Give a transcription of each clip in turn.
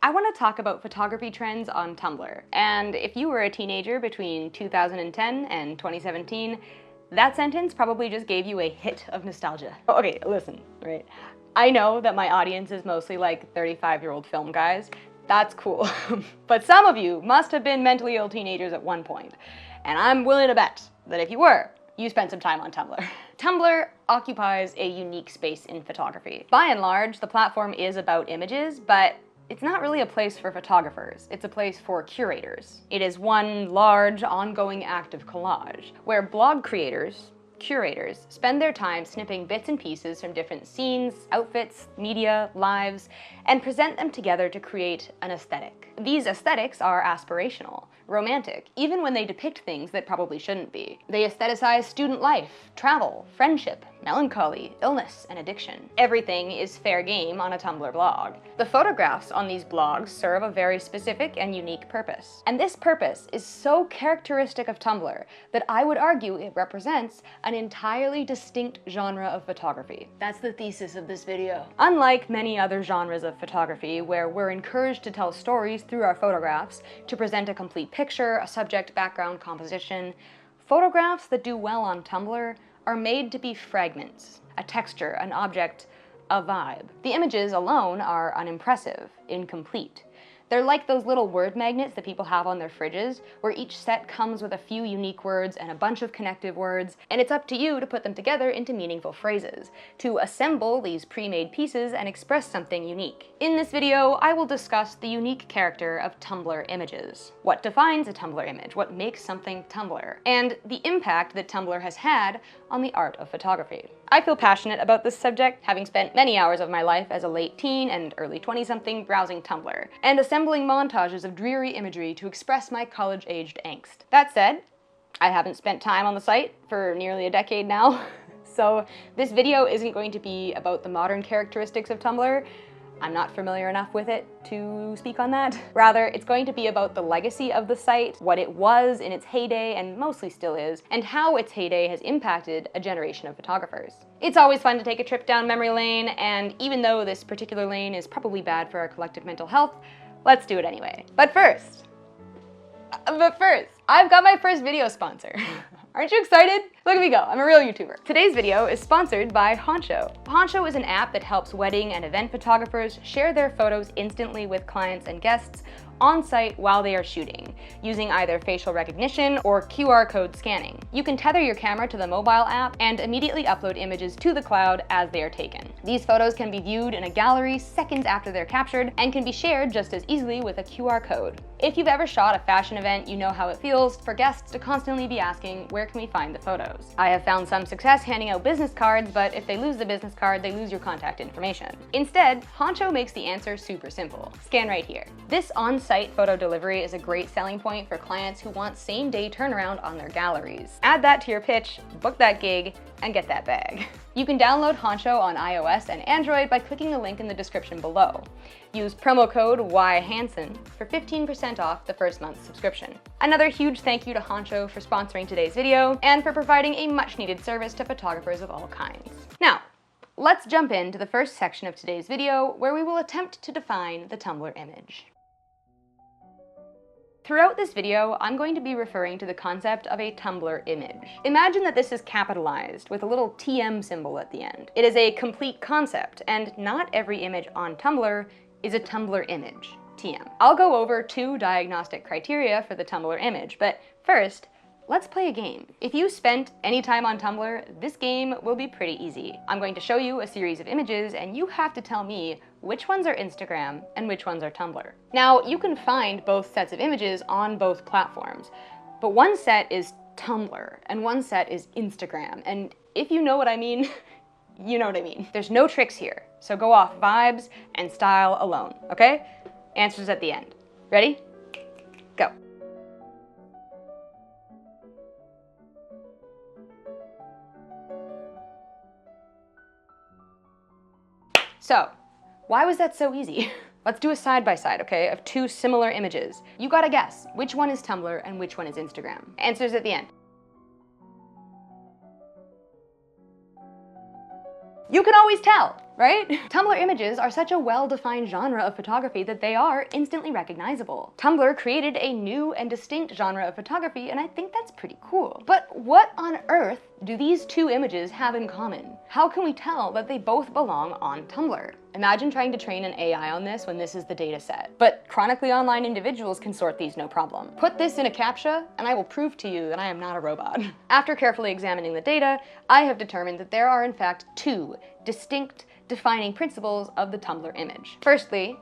I want to talk about photography trends on Tumblr, and if you were a teenager between 2010 and 2017, that sentence probably just gave you a hit of nostalgia. Okay, listen, right? I know that my audience is mostly like 35-year-old film guys. That's cool. But some of you must have been mentally ill teenagers at one point, and I'm willing to bet that if you were, you spent some time on Tumblr. Tumblr occupies a unique space in photography. By and large, the platform is about images, but it's not really a place for photographers, it's a place for curators. It is one large, ongoing act of collage, where blog creators, curators, spend their time snipping bits and pieces from different scenes, outfits, media, lives, and present them together to create an aesthetic. These aesthetics are aspirational, romantic, even when they depict things that probably shouldn't be. They aestheticize student life, travel, friendship, melancholy, illness, and addiction. Everything is fair game on a Tumblr blog. The photographs on these blogs serve a very specific and unique purpose. And this purpose is so characteristic of Tumblr that I would argue it represents an entirely distinct genre of photography. That's the thesis of this video. Unlike many other genres of photography, where we're encouraged to tell stories through our photographs, to present a complete picture, a subject, background, composition, photographs that do well on Tumblr are made to be fragments, a texture, an object, a vibe. The images alone are unimpressive, incomplete. They're like those little word magnets that people have on their fridges, where each set comes with a few unique words and a bunch of connective words, and it's up to you to put them together into meaningful phrases, to assemble these pre-made pieces and express something unique. In this video, I will discuss the unique character of Tumblr images, what defines a Tumblr image, what makes something Tumblr, and the impact that Tumblr has had on the art of photography. I feel passionate about this subject, having spent many hours of my life as a late teen and early 20-something browsing Tumblr, and assembling montages of dreary imagery to express my college-aged angst. That said, I haven't spent time on the site for nearly a decade now, so this video isn't going to be about the modern characteristics of Tumblr. I'm not familiar enough with it to speak on that. Rather, it's going to be about the legacy of the site, what it was in its heyday and mostly still is, and how its heyday has impacted a generation of photographers. It's always fun to take a trip down memory lane, and even though this particular lane is probably bad for our collective mental health, let's do it anyway. But first, I've got my first video sponsor. Aren't you excited? Look at me go, I'm a real YouTuber. Today's video is sponsored by Honcho. Honcho is an app that helps wedding and event photographers share their photos instantly with clients and guests on site while they are shooting, using either facial recognition or QR code scanning. You can tether your camera to the mobile app and immediately upload images to the cloud as they are taken. These photos can be viewed in a gallery seconds after they're captured and can be shared just as easily with a QR code. If you've ever shot a fashion event, you know how it feels for guests to constantly be asking, where can we find the photos? I have found some success handing out business cards, but if they lose the business card, they lose your contact information. Instead, Honcho makes the answer super simple. Scan right here. This on-site photo delivery is a great selling point for clients who want same-day turnaround on their galleries. Add that to your pitch, book that gig, and get that bag. You can download Honcho on iOS and Android by clicking the link in the description below. Use promo code YHanson for 15% off the first month's subscription. Another huge thank you to Honcho for sponsoring today's video and for providing a much-needed service to photographers of all kinds. Now, let's jump into the first section of today's video, where we will attempt to define the Tumblr image. Throughout this video, I'm going to be referring to the concept of a Tumblr image. Imagine that this is capitalized with a little TM symbol at the end. It is a complete concept, and not every image on Tumblr is a Tumblr image, TM. I'll go over 2 diagnostic criteria for the Tumblr image, but first, let's play a game. If you spent any time on Tumblr, this game will be pretty easy. I'm going to show you a series of images, and you have to tell me which ones are Instagram and which ones are Tumblr. Now, you can find both sets of images on both platforms, but one set is Tumblr and one set is Instagram, and if you know what I mean, you know what I mean. There's no tricks here, so go off vibes and style alone, okay? Answers at the end. Ready? Go. So, why was that so easy? Let's do a side-by-side, okay, of 2 similar images. You gotta guess which one is Tumblr and which one is Instagram. Answers at the end. You can always tell. right? Tumblr images are such a well-defined genre of photography that they are instantly recognizable. Tumblr created a new and distinct genre of photography, and I think that's pretty cool. But what on earth do these two images have in common? How can we tell that they both belong on Tumblr? Imagine trying to train an AI on this when this is the data set. But chronically online individuals can sort these no problem. Put this in a CAPTCHA, and I will prove to you that I am not a robot. After carefully examining the data, I have determined that there are in fact two distinct defining principles of the Tumblr image. Firstly,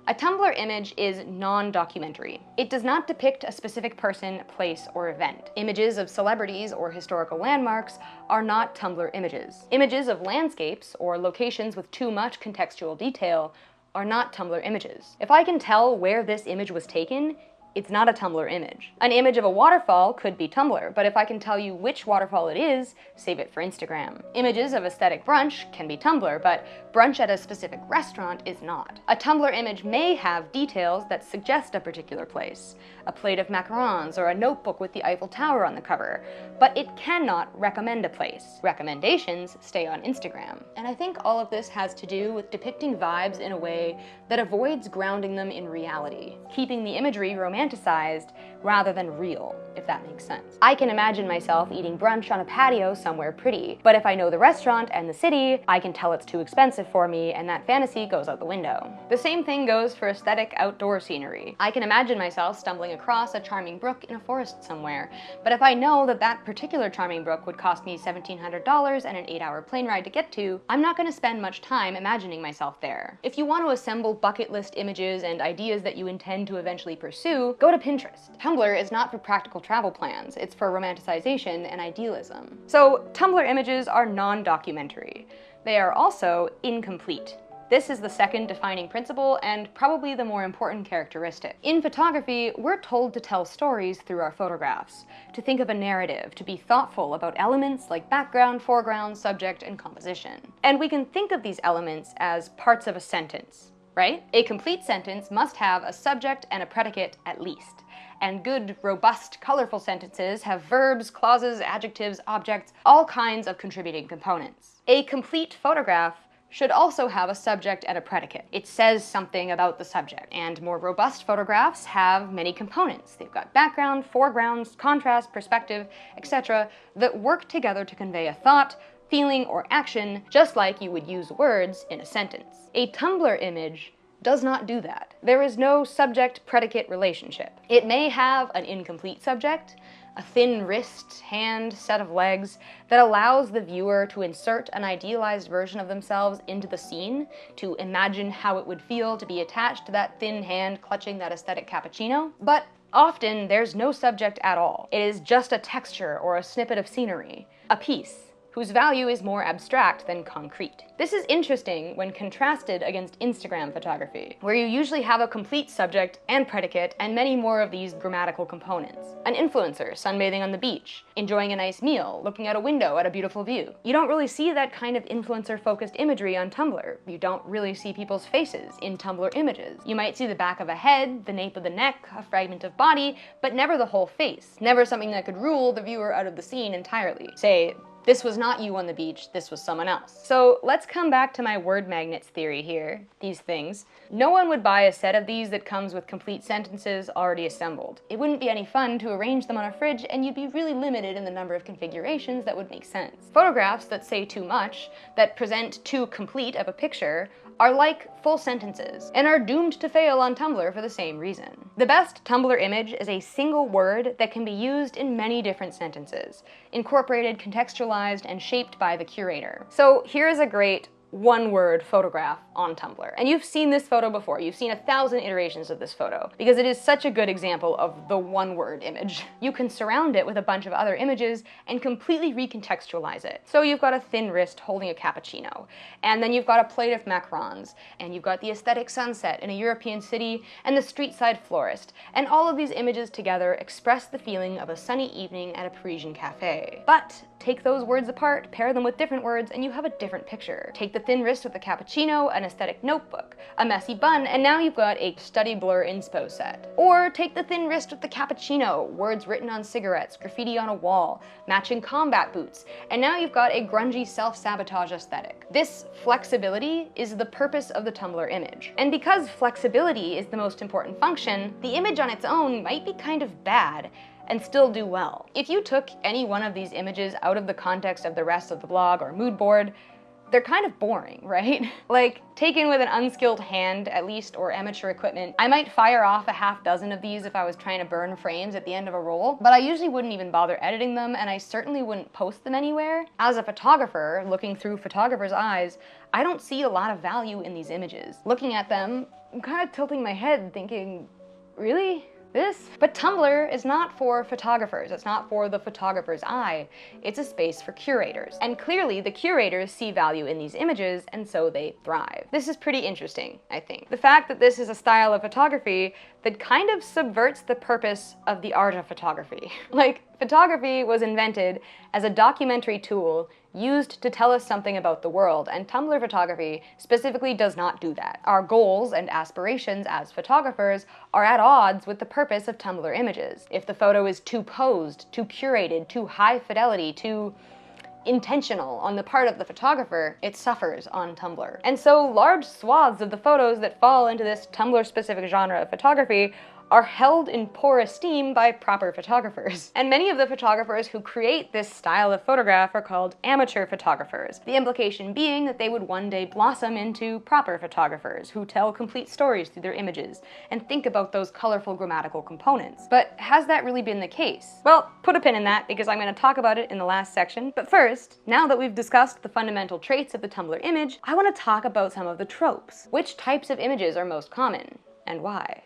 a Tumblr image is non-documentary. It does not depict a specific person, place, or event. Images of celebrities or historical landmarks are not Tumblr images. Images of landscapes or locations with too much contextual detail are not Tumblr images. If I can tell where this image was taken, it's not a Tumblr image. An image of a waterfall could be Tumblr, but if I can tell you which waterfall it is, save it for Instagram. Images of aesthetic brunch can be Tumblr, but brunch at a specific restaurant is not. A Tumblr image may have details that suggest a particular place, a plate of macarons or a notebook with the Eiffel Tower on the cover, but it cannot recommend a place. Recommendations stay on Instagram. And I think all of this has to do with depicting vibes in a way that avoids grounding them in reality, keeping the imagery romanticized rather than real, if that makes sense. I can imagine myself eating brunch on a patio somewhere pretty, but if I know the restaurant and the city, I can tell it's too expensive for me, and that fantasy goes out the window. The same thing goes for aesthetic outdoor scenery. I can imagine myself stumbling across a charming brook in a forest somewhere, but if I know that that particular charming brook would cost me $1,700 and an 8-hour plane ride to get to, I'm not going to spend much time imagining myself there. If you want to assemble bucket list images and ideas that you intend to eventually pursue, go to Pinterest. Tumblr is not for practical travel plans, it's for romanticization and idealism. So Tumblr images are non-documentary. They are also incomplete. This is the second defining principle and probably the more important characteristic. In photography, we're told to tell stories through our photographs, to think of a narrative, to be thoughtful about elements like background, foreground, subject, and composition. And we can think of these elements as parts of a sentence, right? A complete sentence must have a subject and a predicate at least. And good, robust, colorful sentences have verbs, clauses, adjectives, objects, all kinds of contributing components. A complete photograph should also have a subject and a predicate. It says something about the subject. And more robust photographs have many components. They've got background, foregrounds, contrast, perspective, etc. that work together to convey a thought, feeling, or action, just like you would use words in a sentence. A Tumblr image does not do that. There is no subject-predicate relationship. It may have an incomplete subject, a thin wrist, hand, set of legs that allows the viewer to insert an idealized version of themselves into the scene, to imagine how it would feel to be attached to that thin hand clutching that aesthetic cappuccino. But often there's no subject at all. It is just a texture or a snippet of scenery, a piece whose value is more abstract than concrete. This is interesting when contrasted against Instagram photography, where you usually have a complete subject and predicate and many more of these grammatical components. An influencer sunbathing on the beach, enjoying a nice meal, looking out a window at a beautiful view. You don't really see that kind of influencer-focused imagery on Tumblr. You don't really see people's faces in Tumblr images. You might see the back of a head, the nape of the neck, a fragment of body, but never the whole face. Never something that could rule the viewer out of the scene entirely. Say, this was not you on the beach, this was someone else. So let's come back to my word magnets theory here, these things. No one would buy a set of these that comes with complete sentences already assembled. It wouldn't be any fun to arrange them on a fridge, and you'd be really limited in the number of configurations that would make sense. Photographs that say too much, that present too complete of a picture, are like full sentences, and are doomed to fail on Tumblr for the same reason. The best Tumblr image is a single word that can be used in many different sentences, incorporated, contextualized, and shaped by the curator. So here is a great one-word photograph on Tumblr. And you've seen this photo before. You've seen 1,000 iterations of this photo, because it is such a good example of the one-word image. You can surround it with a bunch of other images and completely recontextualize it. So you've got a thin wrist holding a cappuccino, and then you've got a plate of macarons, and you've got the aesthetic sunset in a European city, and the street-side florist, and all of these images together express the feeling of a sunny evening at a Parisian cafe. But take those words apart, pair them with different words, and you have a different picture. Take the the thin wrist with the cappuccino, an aesthetic notebook, a messy bun, and now you've got a study blur inspo set. Or take the thin wrist with the cappuccino, words written on cigarettes, graffiti on a wall, matching combat boots, and now you've got a grungy self-sabotage aesthetic. This flexibility is the purpose of the Tumblr image. And because flexibility is the most important function, the image on its own might be kind of bad and still do well. If you took any one of these images out of the context of the rest of the blog or mood board, they're kind of boring, right? Like, taken with an unskilled hand, at least, or amateur equipment, I might fire off a half dozen of these if I was trying to burn frames at the end of a roll, but I usually wouldn't even bother editing them, and I certainly wouldn't post them anywhere. As a photographer, looking through photographers' eyes, I don't see a lot of value in these images. Looking at them, I'm kind of tilting my head thinking, really? This? But Tumblr is not for photographers. It's not for the photographer's eye. It's a space for curators. And clearly the curators see value in these images, and so they thrive. This is pretty interesting, I think. The fact that this is a style of photography that kind of subverts the purpose of the art of photography. Like, photography was invented as a documentary tool used to tell us something about the world, and Tumblr photography specifically does not do that. Our goals and aspirations as photographers are at odds with the purpose of Tumblr images. If the photo is too posed, too curated, too high fidelity, too intentional on the part of the photographer, it suffers on Tumblr. And so large swaths of the photos that fall into this Tumblr-specific genre of photography are held in poor esteem by proper photographers. And many of the photographers who create this style of photograph are called amateur photographers, the implication being that they would one day blossom into proper photographers who tell complete stories through their images and think about those colorful grammatical components. But has that really been the case? Well, put a pin in that because I'm going to talk about it in the last section. But first, now that we've discussed the fundamental traits of the Tumblr image, I want to talk about some of the tropes. Which types of images are most common, and why?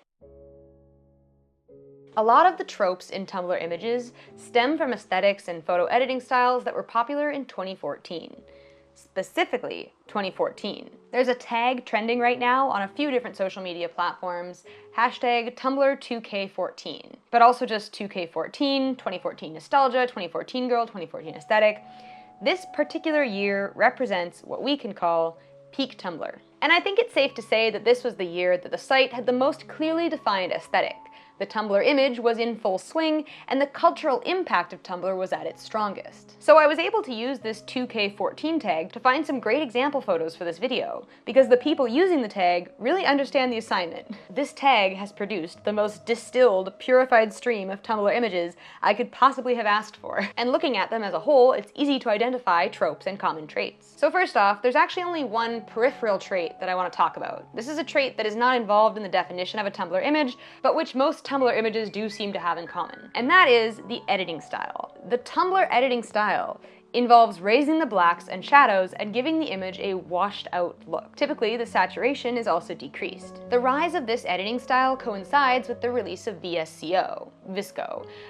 A lot of the tropes in Tumblr images stem from aesthetics and photo editing styles that were popular in 2014. Specifically, 2014. There's a tag trending right now on a few different social media platforms, hashtag Tumblr2K14, but also just 2K14, 2014 nostalgia, 2014 girl, 2014 aesthetic. This particular year represents what we can call peak Tumblr. And I think it's safe to say that this was the year that the site had the most clearly defined aesthetic. The Tumblr image was in full swing, and the cultural impact of Tumblr was at its strongest. So I was able to use this 2K14 tag to find some great example photos for this video, because the people using the tag really understand the assignment. This tag has produced the most distilled, purified stream of Tumblr images I could possibly have asked for. And looking at them as a whole, it's easy to identify tropes and common traits. So first off, there's actually only one peripheral trait that I want to talk about. This is a trait that is not involved in the definition of a Tumblr image, but which most Tumblr images do seem to have in common. And that is the editing style. The Tumblr editing style involves raising the blacks and shadows and giving the image a washed out look. Typically, the saturation is also decreased. The rise of this editing style coincides with the release of VSCO,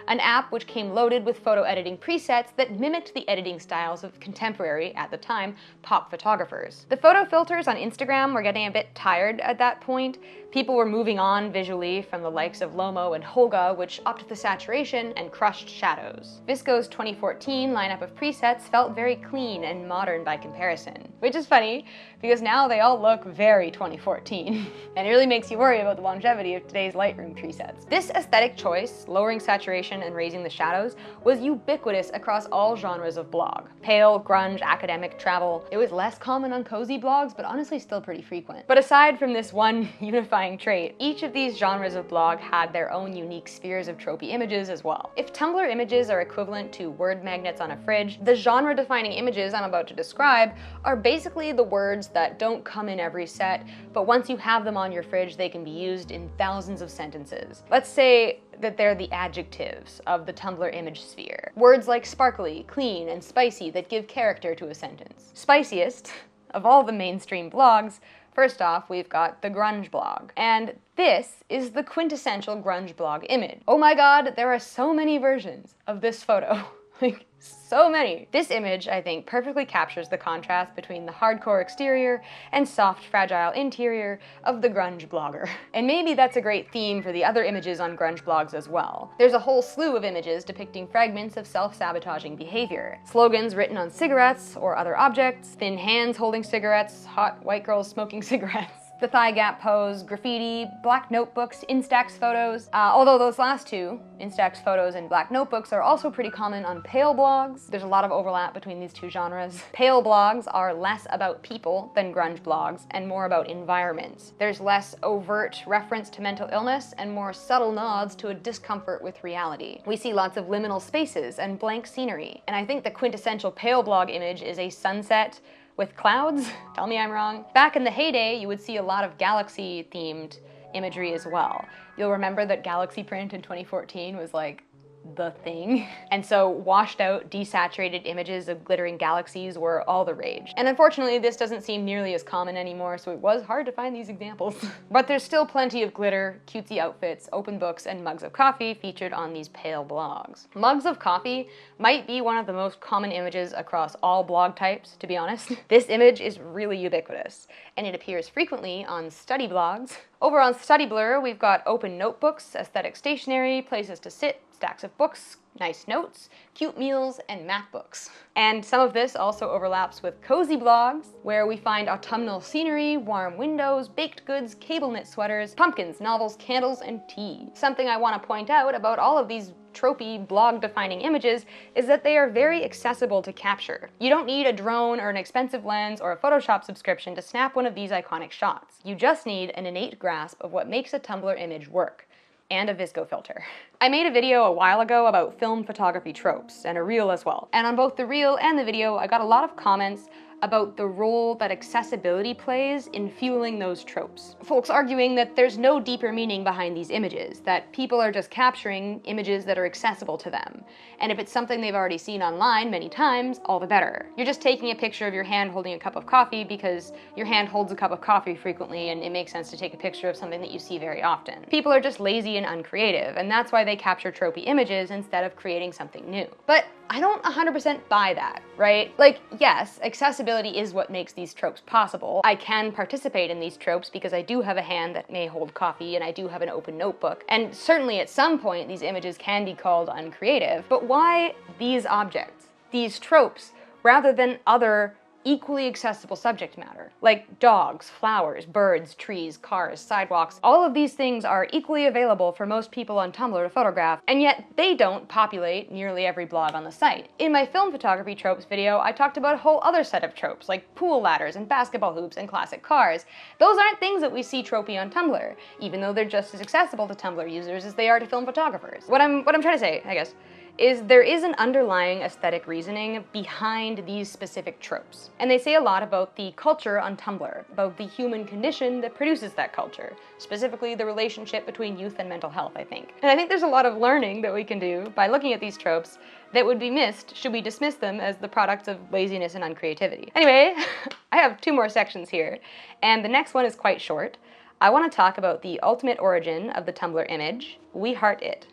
an app which came loaded with photo editing presets that mimicked the editing styles of contemporary, at the time, pop photographers. The photo filters on Instagram were getting a bit tired at that point. People were moving on visually from the likes of Lomo and Hoga, which upped the saturation and crushed shadows. VSCO's 2014 lineup of presets felt very clean and modern by comparison, which is funny because now they all look very 2014. And it really makes you worry about the longevity of today's Lightroom presets. This aesthetic choice, lowering saturation and raising the shadows, was ubiquitous across all genres of blog. Pale, grunge, academic, travel. It was less common on cozy blogs, but honestly still pretty frequent. But aside from this one unifying trait, each of these genres of blog had their own unique spheres of tropey images as well. If Tumblr images are equivalent to word magnets on a fridge, the genre-defining images I'm about to describe are basically the words that don't come in every set, but once you have them on your fridge, they can be used in thousands of sentences. Let's say that they're the adjectives of the Tumblr image sphere. Words like sparkly, clean, and spicy that give character to a sentence. Spiciest of all the mainstream blogs, first off, we've got the grunge blog. And this is the quintessential grunge blog image. Oh my god, there are so many versions of this photo. Like, so many. This image, I think, perfectly captures the contrast between the hardcore exterior and soft, fragile interior of the grunge blogger. And maybe that's a great theme for the other images on grunge blogs as well. There's a whole slew of images depicting fragments of self-sabotaging behavior. Slogans written on cigarettes or other objects, thin hands holding cigarettes, hot white girls smoking cigarettes, the thigh gap pose, graffiti, black notebooks, Instax photos. Although those last two, Instax photos and black notebooks, are also pretty common on pale blogs. There's a lot of overlap between these two genres. Pale blogs are less about people than grunge blogs and more about environments. There's less overt reference to mental illness and more subtle nods to a discomfort with reality. We see lots of liminal spaces and blank scenery. And I think the quintessential pale blog image is a sunset with clouds. Tell me I'm wrong. Back in the heyday, you would see a lot of galaxy-themed imagery as well. You'll remember that galaxy print in 2014 was like the thing. And so washed out, desaturated images of glittering galaxies were all the rage. And unfortunately, this doesn't seem nearly as common anymore, so it was hard to find these examples. But there's still plenty of glitter, cutesy outfits, open books, and mugs of coffee featured on these pale blogs. Mugs of coffee might be one of the most common images across all blog types, to be honest. This image is really ubiquitous, and it appears frequently on study blogs. Over on Study Blur, we've got open notebooks, aesthetic stationery, places to sit, stacks of books, nice notes, cute meals, and math books. And some of this also overlaps with cozy blogs, where we find autumnal scenery, warm windows, baked goods, cable knit sweaters, pumpkins, novels, candles, and tea. Something I want to point out about all of these tropey blog-defining images is that they are very accessible to capture. You don't need a drone or an expensive lens or a Photoshop subscription to snap one of these iconic shots. You just need an innate grasp of what makes a Tumblr image work. And a VSCO filter. I made a video a while ago about film photography tropes, and a reel as well. And on both the reel and the video, I got a lot of comments about the role that accessibility plays in fueling those tropes. Folks arguing that there's no deeper meaning behind these images, that people are just capturing images that are accessible to them. And if it's something they've already seen online many times, all the better. You're just taking a picture of your hand holding a cup of coffee because your hand holds a cup of coffee frequently and it makes sense to take a picture of something that you see very often. People are just lazy and uncreative, and that's why they capture tropey images instead of creating something new. But I don't 100% buy that, right? Like, yes, accessibility is what makes these tropes possible. I can participate in these tropes because I do have a hand that may hold coffee and I do have an open notebook. And certainly at some point these images can be called uncreative, but why these objects, these tropes, rather than other equally accessible subject matter, like dogs, flowers, birds, trees, cars, sidewalks? All of these things are equally available for most people on Tumblr to photograph, and yet they don't populate nearly every blog on the site. In my film photography tropes video, I talked about a whole other set of tropes, like pool ladders and basketball hoops and classic cars. Those aren't things that we see tropey on Tumblr, even though they're just as accessible to Tumblr users as they are to film photographers. What I'm trying to say, I guess, is there is an underlying aesthetic reasoning behind these specific tropes. And they say a lot about the culture on Tumblr, about the human condition that produces that culture, specifically the relationship between youth and mental health, I think. And I think there's a lot of learning that we can do by looking at these tropes that would be missed should we dismiss them as the products of laziness and uncreativity. Anyway, I have 2 more sections here, and the next one is quite short. I want to talk about the ultimate origin of the Tumblr image, We Heart It.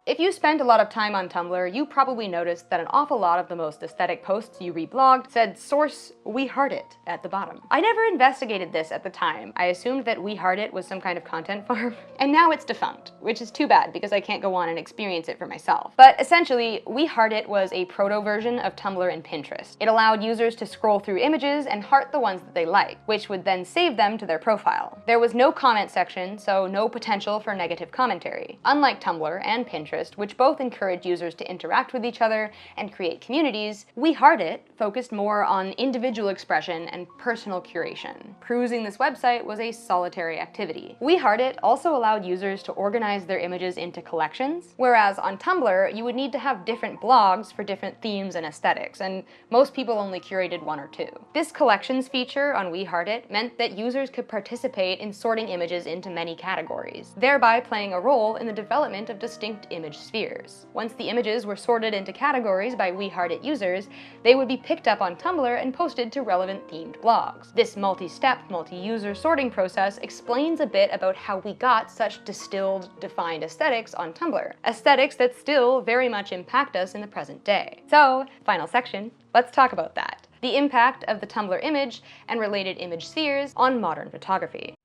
If you spent a lot of time on Tumblr, you probably noticed that an awful lot of the most aesthetic posts you reblogged said source We Heart It at the bottom. I never investigated this at the time. I assumed that We Heart It was some kind of content farm, and now it's defunct, which is too bad because I can't go on and experience it for myself. But essentially, We Heart It was a proto-version of Tumblr and Pinterest. It allowed users to scroll through images and heart the ones that they liked, which would then save them to their profile. There was no comment section, so no potential for negative commentary. Unlike Tumblr and Pinterest, which both encourage users to interact with each other and create communities, We Heart It focused more on individual expression and personal curation. Perusing this website was a solitary activity. We Heart It also allowed users to organize their images into collections, whereas on Tumblr, you would need to have different blogs for different themes and aesthetics, and most people only curated 1 or 2. This collections feature on We Heart It meant that users could participate in sorting images into many categories, thereby playing a role in the development of distinct image image spheres. Once the images were sorted into categories by YHanson users, they would be picked up on Tumblr and posted to relevant themed blogs. This multi-step, multi-user sorting process explains a bit about how we got such distilled, defined aesthetics on Tumblr. Aesthetics that still very much impact us in the present day. So, final section, let's talk about that. The impact of the Tumblr image and related image spheres on modern photography.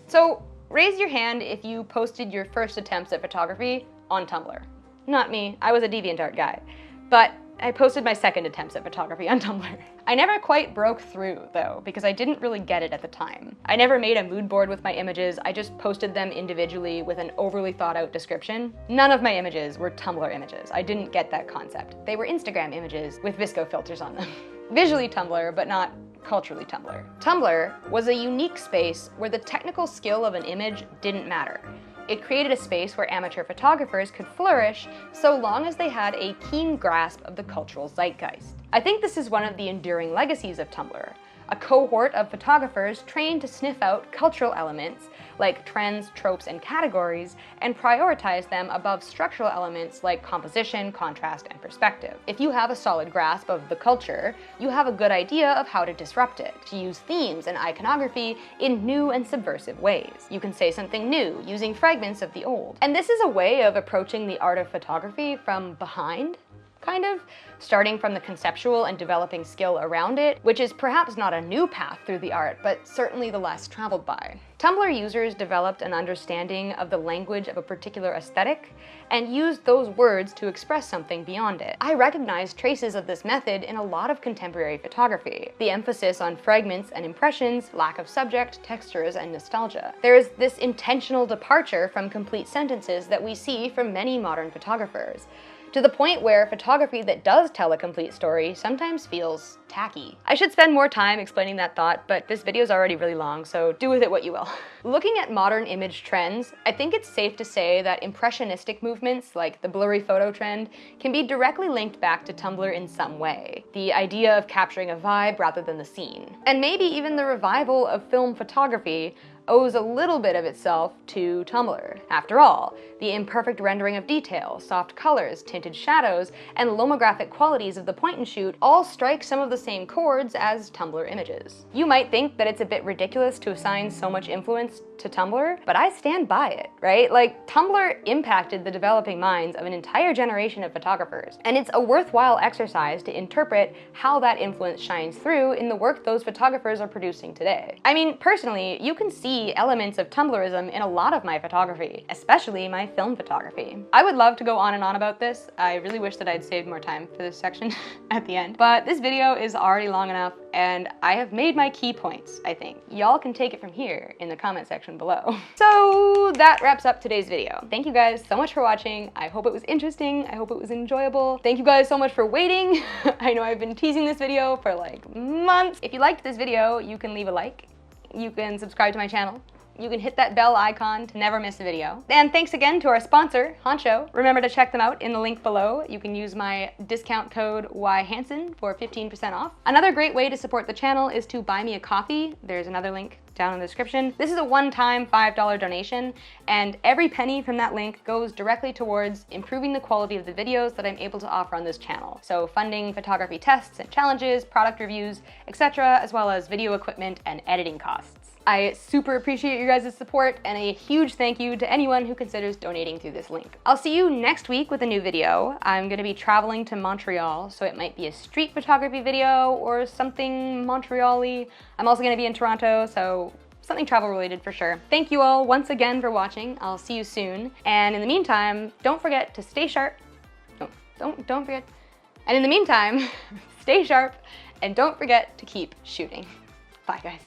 So, raise your hand if you posted your first attempts at photography on Tumblr. Not me, I was a DeviantArt guy. But I posted my second attempts at photography on Tumblr. I never quite broke through, though, because I didn't really get it at the time. I never made a mood board with my images, I just posted them individually with an overly thought out description. None of my images were Tumblr images. I didn't get that concept. They were Instagram images with VSCO filters on them. Visually Tumblr, but not culturally Tumblr. Tumblr was a unique space where the technical skill of an image didn't matter. It created a space where amateur photographers could flourish so long as they had a keen grasp of the cultural zeitgeist. I think this is one of the enduring legacies of Tumblr. A cohort of photographers trained to sniff out cultural elements like trends, tropes, and categories, and prioritize them above structural elements like composition, contrast, and perspective. If you have a solid grasp of the culture, you have a good idea of how to disrupt it, to use themes and iconography in new and subversive ways. You can say something new using fragments of the old. And this is a way of approaching the art of photography from behind, kind of, starting from the conceptual and developing skill around it, which is perhaps not a new path through the art, but certainly the less traveled by. Tumblr users developed an understanding of the language of a particular aesthetic and used those words to express something beyond it. I recognize traces of this method in a lot of contemporary photography. The emphasis on fragments and impressions, lack of subject, textures, and nostalgia. There is this intentional departure from complete sentences that we see from many modern photographers, to the point where photography that does tell a complete story sometimes feels tacky. I should spend more time explaining that thought, but this video is already really long, so do with it what you will. Looking at modern image trends, I think it's safe to say that impressionistic movements, like the blurry photo trend, can be directly linked back to Tumblr in some way. The idea of capturing a vibe rather than the scene. And maybe even the revival of film photography owes a little bit of itself to Tumblr. After all, the imperfect rendering of detail, soft colors, tinted shadows, and lomographic qualities of the point-and-shoot all strike some of the same chords as Tumblr images. You might think that it's a bit ridiculous to assign so much influence to Tumblr, but I stand by it, right? Like, Tumblr impacted the developing minds of an entire generation of photographers, and it's a worthwhile exercise to interpret how that influence shines through in the work those photographers are producing today. I mean, personally, you can see elements of Tumblrism in a lot of my photography, especially my film photography. I would love to go on and on about this. I really wish that I'd saved more time for this section at the end, but this video is already long enough and I have made my key points, I think. Y'all can take it from here in the comment section below. So that wraps up today's video. Thank you guys so much for watching. I hope it was interesting. I hope it was enjoyable. Thank you guys so much for waiting. I know I've been teasing this video for like months. If you liked this video, you can leave a like. You can subscribe to my channel. You can hit that bell icon to never miss a video. And thanks again to our sponsor, Honcho. Remember to check them out in the link below. You can use my discount code YHanson for 15% off. Another great way to support the channel is to buy me a coffee. There's another link down in the description. This is a one-time $5 donation, and every penny from that link goes directly towards improving the quality of the videos that I'm able to offer on this channel. So funding photography tests and challenges, product reviews, etc., as well as video equipment and editing costs. I super appreciate your guys' support, and a huge thank you to anyone who considers donating through this link. I'll see you next week with a new video. I'm gonna be traveling to Montreal, so it might be a street photography video or something Montreal-y. I'm also gonna be in Toronto, so something travel related for sure. Thank you all once again for watching. I'll see you soon. And in the meantime, don't forget to stay sharp. Don't forget. And in the meantime, stay sharp and don't forget to keep shooting. Bye guys.